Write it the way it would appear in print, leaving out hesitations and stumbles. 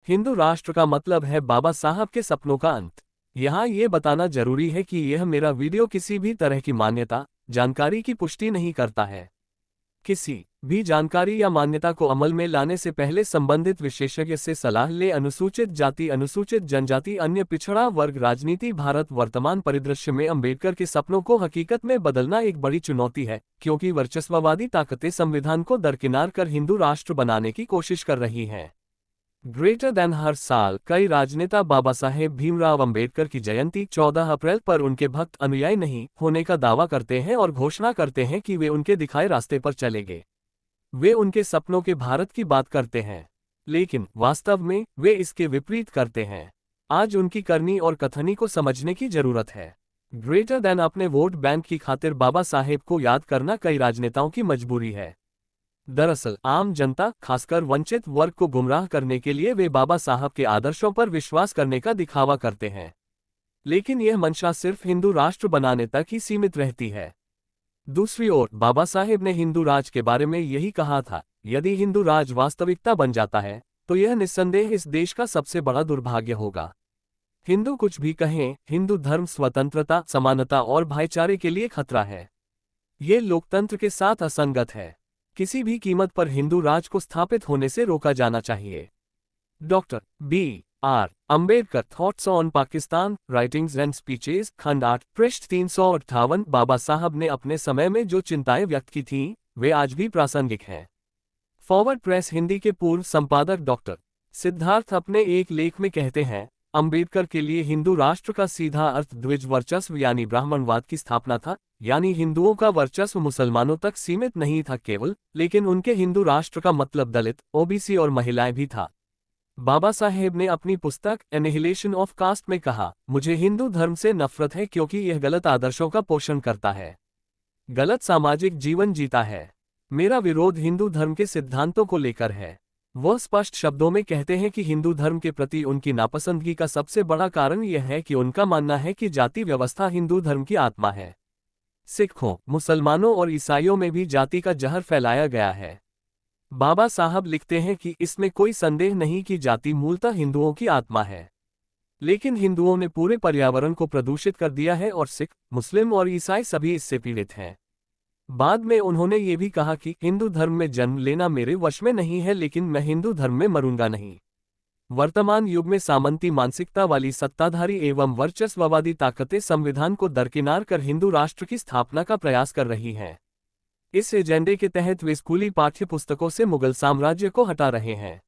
हिंदू राष्ट्र का मतलब है बाबा साहब के सपनों का अंत। यहाँ ये बताना जरूरी है कि यह मेरा वीडियो किसी भी तरह की मान्यता, जानकारी की पुष्टि नहीं करता है। किसी भी जानकारी या मान्यता को अमल में लाने से पहले संबंधित विशेषज्ञ से सलाह ले। अनुसूचित जाति, अनुसूचित जनजाति, अन्य पिछड़ा वर्ग राजनीति। भारत वर्तमान परिदृश्य में अंबेडकर के सपनों को हकीकत में बदलना एक बड़ी चुनौती है, क्योंकि वर्चस्ववादी ताकतें संविधान को दरकिनार कर हिंदू राष्ट्र बनाने की कोशिश कर रही हैं। ग्रेटर देन हर साल कई राजनेता बाबा साहेब भीमराव अंबेडकर की जयंती 14 अप्रैल पर उनके भक्त अनुयायी नहीं होने का दावा करते हैं और घोषणा करते हैं कि वे उनके दिखाए रास्ते पर चलेंगे। वे उनके सपनों के भारत की बात करते हैं, लेकिन वास्तव में वे इसके विपरीत करते हैं। आज उनकी करनी और कथनी को समझने की जरूरत है। ग्रेटर देन अपने वोट बैंक की खातिर बाबा साहेब को याद करना कई राजनेताओं की मजबूरी है। दरअसल आम जनता, खासकर वंचित वर्ग को गुमराह करने के लिए वे बाबा साहब के आदर्शों पर विश्वास करने का दिखावा करते हैं, लेकिन यह मंशा सिर्फ हिंदू राष्ट्र बनाने तक ही सीमित रहती है। दूसरी ओर बाबा साहेब ने हिंदू राज के बारे में यही कहा था, यदि हिंदू राज वास्तविकता बन जाता है तो यह निस्संदेह इस देश का सबसे बड़ा दुर्भाग्य होगा। हिंदू कुछ भी कहें, हिंदू धर्म स्वतंत्रता, समानता और भाईचारे के लिए खतरा है। ये लोकतंत्र के साथ असंगत है। किसी भी कीमत पर हिंदू राज को स्थापित होने से रोका जाना चाहिए। Doctor B.R. Ambedkar, thoughts on Pakistan, writings and speeches, खंड 8, पृष्ठ 358। बाबा साहब ने अपने समय में जो चिंताएं व्यक्त की थीं, वे आज भी प्रासंगिक हैं। फॉरवर्ड प्रेस हिंदी के पूर्व संपादक डॉक्टर सिद्धार्थ अपने एक लेख में कहते हैं, अंबेडकर के लिए हिंदू राष्ट्र का सीधा अर्थ द्विज वर्चस्व यानी ब्राह्मणवाद की स्थापना था, यानी हिंदुओं का वर्चस्व मुसलमानों तक सीमित नहीं था केवल, लेकिन उनके हिंदू राष्ट्र का मतलब दलित, ओबीसी और महिलाएं भी था। बाबा साहेब ने अपनी पुस्तक एनिहिलेशन ऑफ कास्ट में कहा, मुझे हिंदू धर्म से नफरत है क्योंकि यह गलत आदर्शों का पोषण करता है, गलत सामाजिक जीवन जीता है। मेरा विरोध हिंदू धर्म के सिद्धांतों को लेकर है। वह स्पष्ट शब्दों में कहते हैं कि हिंदू धर्म के प्रति उनकी नापसंदगी का सबसे बड़ा कारण यह है कि उनका मानना है कि जाति व्यवस्था हिंदू धर्म की आत्मा है। सिखों, मुसलमानों और ईसाइयों में भी जाति का जहर फैलाया गया है। बाबा साहब लिखते हैं कि इसमें कोई संदेह नहीं कि जाति मूलतः हिंदुओं की आत्मा है, लेकिन हिंदुओं ने पूरे पर्यावरण को प्रदूषित कर दिया है और सिख, मुस्लिम और ईसाई सभी इससे पीड़ित हैं। बाद में उन्होंने ये भी कहा कि हिंदू धर्म में जन्म लेना मेरे वश में नहीं है, लेकिन मैं हिंदू धर्म में मरूंगा नहीं। वर्तमान युग में सामंती मानसिकता वाली सत्ताधारी एवं वर्चस्ववादी ताकतें संविधान को दरकिनार कर हिंदू राष्ट्र की स्थापना का प्रयास कर रही हैं। इस एजेंडे के तहत वे स्कूली पाठ्य पुस्तकों से मुगल साम्राज्य को हटा रहे हैं।